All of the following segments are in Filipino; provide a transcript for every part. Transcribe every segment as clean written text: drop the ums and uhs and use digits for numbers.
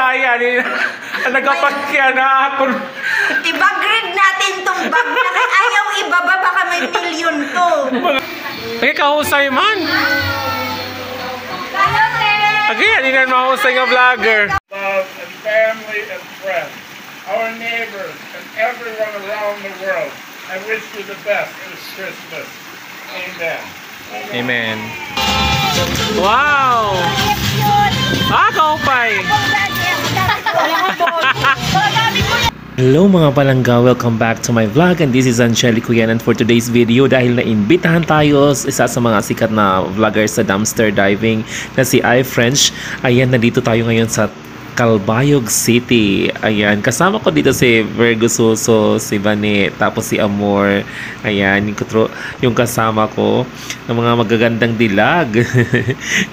sayang. Nagkapagkya na ako. I-bag-grade natin tong bag na ayaw ibaba, baka may milyon to. Ay, kahusay man. Okay, hindi na mahusay nga vlogger. Love and family and friends, our neighbors and everyone around the world, I wish you the best this Christmas. Amen. Amen. Wow! Kaupay! Hello mga palangga, welcome back to my vlog and this is Angelico yan, and for today's video dahil naimbitahan tayo isa sa mga sikat na vlogger sa dumpster diving na si iFrench. Ayan, nandito tayo ngayon sa Calbayog City. Ayan, kasama ko dito si Virgo Suso, si Vane, tapos si Amor. Ayan, yung kasama ko ng mga magagandang dilag.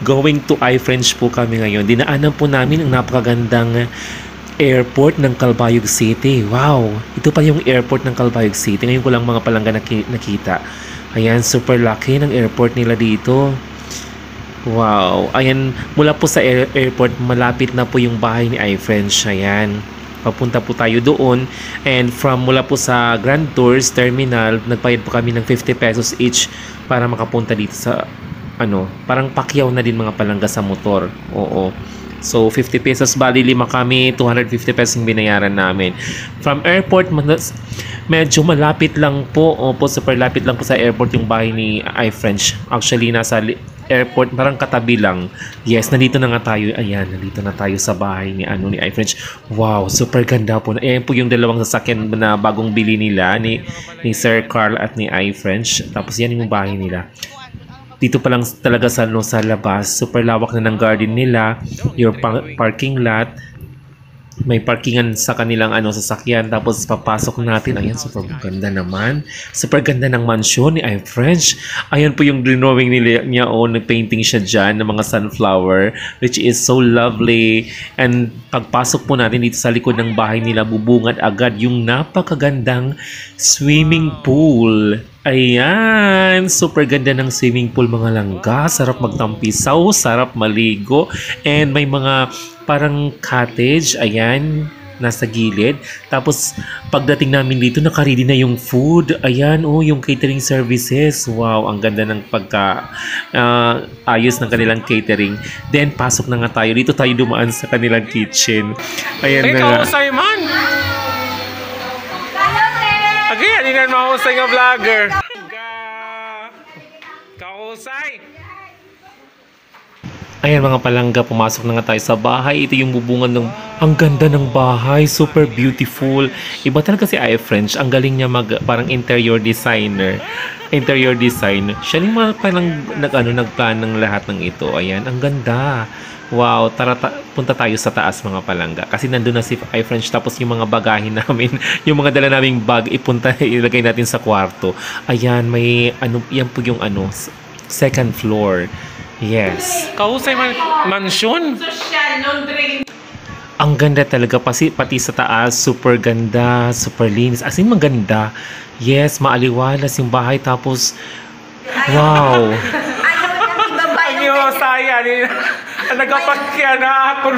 Going to iFrench po kami ngayon. Dinaanan po namin ang napakagandang airport ng Calbayog City. Wow! Ito pa yung airport ng Calbayog City. Ngayon ko lang mga palangga nakita. Ayan, super laki ng airport nila dito. Wow! Ayan, mula po sa airport, malapit na po yung bahay ni iFrench. Ayan, papunta po tayo doon. And mula po sa Grand Tours Terminal, nagbayad po kami ng 50 pesos each para makapunta dito sa, parang Pacquiao na din mga palangga sa motor. Oo. So, 50 pesos, bali 5 kami, 250 pesos yung binayaran namin. From airport, medyo malapit lang po, super lapit lang po sa airport yung bahay ni iFrench. Actually, nasa airport, parang katabi lang. Yes, nandito na nga tayo. Ayan, nandito na tayo sa bahay ni iFrench. Wow, super ganda po. Ayan po yung dalawang sasakyan na bagong bili nila ni Sir Carl at ni iFrench. Tapos yan yung bahay nila. Dito pa lang talaga sa labas, super lawak na ng garden nila, your parking lot, may parkingan sa kanilang sasakyan, tapos papasok natin. Ayan, super ganda naman, super ganda ng mansion ni iFrench. Ayan po yung drawing niya, nag-painting siya dyan ng mga sunflower, which is so lovely. And pagpasok po natin dito sa likod ng bahay nila, bubungad agad yung napakagandang swimming pool. Ayan, super ganda ng swimming pool mga langga. Sarap magtampisaw, sarap maligo. And may mga parang cottage, ayan, nasa gilid. Tapos pagdating namin dito, nakaready na yung food. Ayan, yung catering services. Wow, ang ganda ng ayos ng kanilang catering. Then pasok na nga tayo. Dito tayo dumaan sa kanilang kitchen. Ayan na. Ikaw, man! Again, hindi na mahusay nga vlogger. Kahusay! Ayan mga palangga, pumasok na nga tayo sa bahay. Ito yung bubungan ng... Ang ganda ng bahay, super beautiful. Iba talaga si iFrench. Ang galing niya parang interior designer. Interior design. Siya yung parang nagplan ng lahat ng ito. Ayan, ang ganda. Wow, punta tayo sa taas mga palangga. Kasi nandun na si iFrench, tapos yung mga bagahin namin, yung mga dala naming bag, ilagay natin sa kwarto. Ayan, may yan po yung second floor. Yes. Kahusay mansion. Ang ganda talaga, pati sa taas, super ganda, super linis. As in, maganda. Yes, maaliwalas yung bahay, tapos wow. Sayang. Nagkapagkya na ako.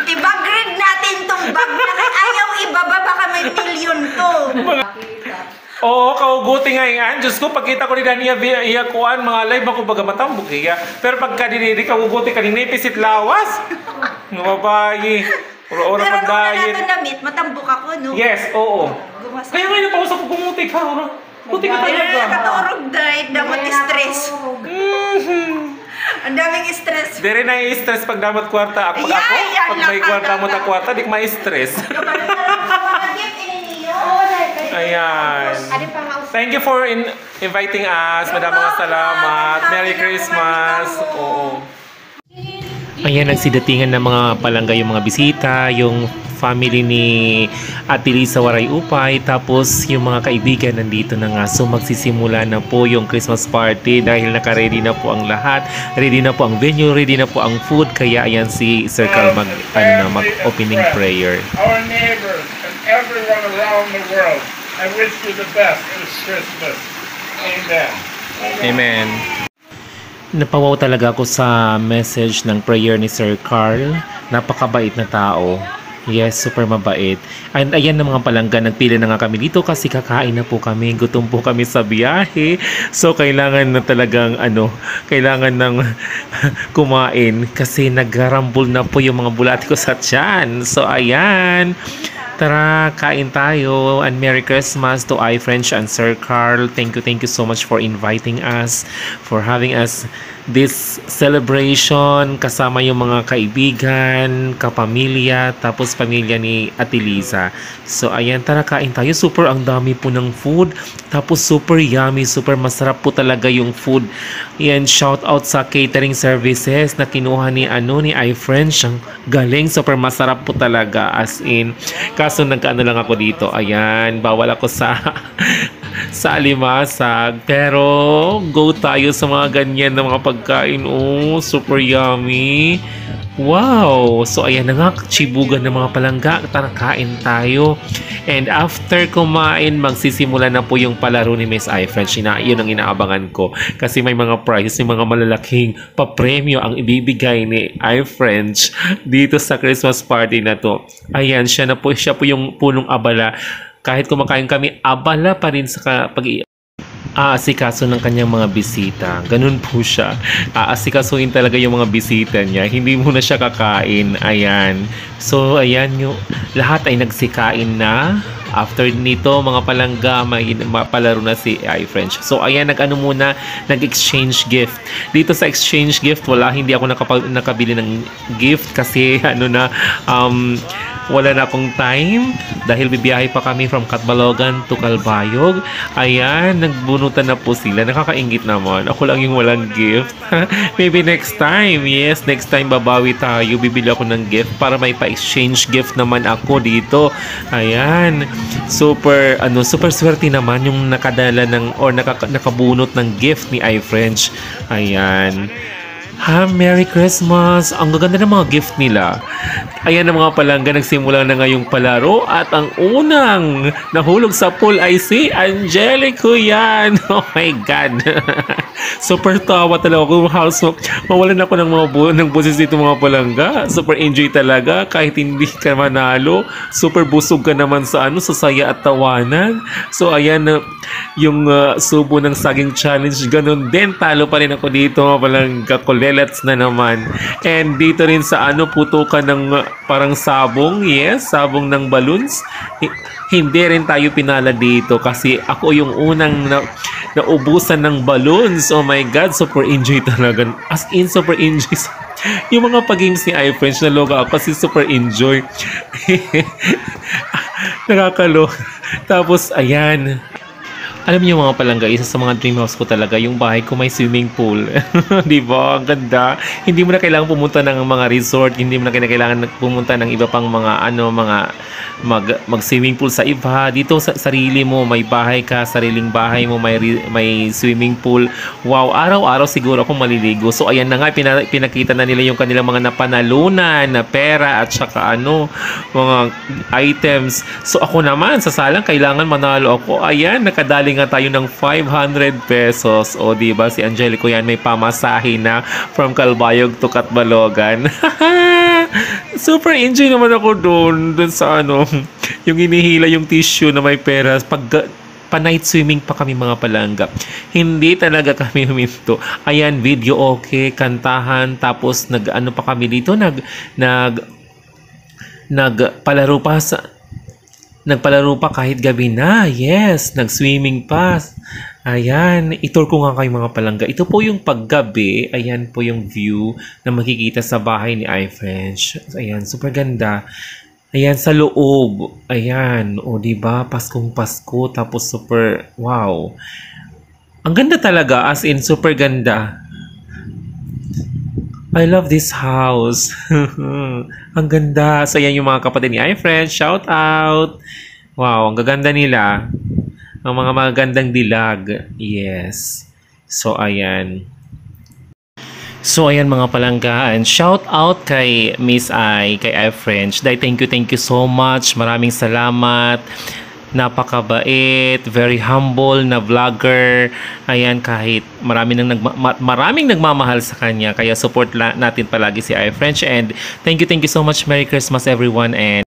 I-bag-grade natin tong bag na ayaw ibaba, baka may milyon to. Oo, kauguti nga yan. Diyos ko, pagkita ko nila niya kuhan, mga live ako baga matambog iya. Pero pagka diniri, kauguti ka nila, ipisit lawas. Mga babae. Pero kung wala natin na-meet, matambok ako, no? Yes, oo. Kaya ngayon pa ako kumuti ka, Buti ka talaga. Katurog dahil damot stress. Ang daming stress. Dari na i-stress pag damot kwarta. Pag may kwarta mo ta kwarta, di ka ma-stress. Ayan. Thank you for inviting us. Madamang salamat. Merry Christmas. Oo. Ayan, nagsidatingan ng mga palangga yung mga bisita, yung family ni Ate Lisa Waray Upay, tapos yung mga kaibigan nandito na nga. So magsisimula na po yung Christmas party dahil naka-ready na po ang lahat, ready na po ang venue, ready na po ang food. Kaya ayan si Sir Carl mag-opening prayer. Our neighbors and everyone around the world, I wish you the best this Christmas. Amen. Amen. Napawaw talaga ako sa message ng prayer ni Sir Carl Napakabait na tao. Yes, super mabait. And ayan na mga palangga, nagpila na nga kami dito kasi kakain na po kami. Gutom po kami sa biyahe. So, kailangan na talagang kailangan ng kumain kasi nagrambol na po yung mga bulati ko sa tiyan. So, ayan. Tara, kain tayo. And Merry Christmas to iFrench and Sir Carl. Thank you so much for inviting us, for having us this celebration kasama yung mga kaibigan, kapamilya, tapos pamilya ni Ate Liza. So ayan, tara kain tayo. Super ang dami po ng food. Tapos super yummy, super masarap po talaga yung food. Yan, shout out sa catering services na kinuha ni iFrench. Ang galing, super masarap po talaga as in. Kaso nagkaano lang ako dito. Ayan, bawal ako sa sa alimasag. Pero go tayo sa mga ganyan na mga pagkain. Oh, super yummy. Wow! So ayan na nga, chibugan ng mga palangga. Tara, kain tayo. And after kumain, magsisimula na po yung palaro ni Miss iFrench. Yun ang inaabangan ko. Kasi may mga prizes, may mga malalaking papremyo ang ibibigay ni iFrench dito sa Christmas party na to. Ayan, siya po yung punong abala. Kahit kumakain kami, abala pa rin sa aasikaso ng kanyang mga bisita. Ganun po siya. Aasikasuhin talaga yung mga bisita niya. Hindi muna siya kakain. Ayan. So, ayan yung lahat ay nagsikain na. After nito, mga palangga, may palaro na si iFrench. So, ayan, nag-exchange gift. Dito sa exchange gift, hindi ako nakabili ng gift kasi wala na akong time dahil bibiyahe pa kami from Catbalogan to Calbayog. Ayan, nagbunutan na po sila. Nakakaingit naman. Ako lang yung walang gift. Maybe next time. Yes, next time babawi tayo. Bibili ako ng gift para may pa-exchange gift naman ako dito. Ayan. Super swerte naman yung nakadala nakabunot ng gift ni iFrench. Ayan. Merry Christmas! Ang gaganda ng mga gift nila. Ayan ang mga palangga, nagsimula na ngayong palaro at ang unang nahulog sa pool ay si Angelico yan! Oh my God! Super tawa talaga ako. Mawalan ako ng boses dito mga palangga. Super enjoy talaga kahit hindi ka manalo. Super busog ka naman sa saya at tawanan. So ayan, yung subo ng saging challenge, ganun din. Talo pa rin ako dito mga palangga. Kulelats na naman. And dito rin sa putukan ng parang sabong. Yes, sabong ng balloons. Hindi rin tayo pinala dito kasi ako yung unang naubusan ng balloons. Oh my God, super enjoy talaga. As in, super enjoy. Yung mga pag-games ni iFrench, naloga ako kasi super enjoy. Nakakaloka. Tapos, ayan. Alam niyo mga palangga, isa sa mga dream house ko talaga, yung bahay ko may swimming pool. Di ba? Ang ganda. Hindi mo na kailangan pumunta ng mga resort, hindi mo na kailangan pumunta ng iba pang mga mag-swimming pool sa iba. Dito sa sarili mo, may bahay ka, sariling bahay mo, may swimming pool. Wow, araw-araw siguro akong maliligo. So ayan na nga, pinakita na nila yung kanilang mga napanalunan na pera at saka mga items. So ako naman, sa salang kailangan manalo ako. Ayan, nakadali nga tayo ng 500 pesos. O diba, si Angelico yan may pamasahe na from Calbayog to Catbalogan. Super enjoy naman ako doon sa yung inihila yung tissue na may pera. Pa-night swimming pa kami mga palangga. Hindi talaga kami huminto. Ayan, video okay, kantahan, tapos pa kami dito, nagpalaro pa kahit gabi na. Yes, nag-swimming pa. Ayan, itur ko nga kayo mga palangga. Ito po yung paggabi. Ayan po yung view na makikita sa bahay ni iFrench. Ayan, super ganda. Ayan, sa loob. Ayan, o diba, Paskong Pasko. Tapos super, wow. Ang ganda talaga, as in, super ganda. I love this house. Ang ganda. So, yan yung mga kapatid ni iFrench. Shout out. Wow, ang gaganda nila. Ang mga magandang dilag. Yes. So, ayan. So, ayan mga palangga. And shout out kay Miss I, kay iFrench. Thank you so much. Maraming salamat. napakabait, very humble na vlogger. Ayan, kahit maraming nagmamahal sa kanya. Kaya support natin palagi si I French. And thank you so much. Merry Christmas everyone. And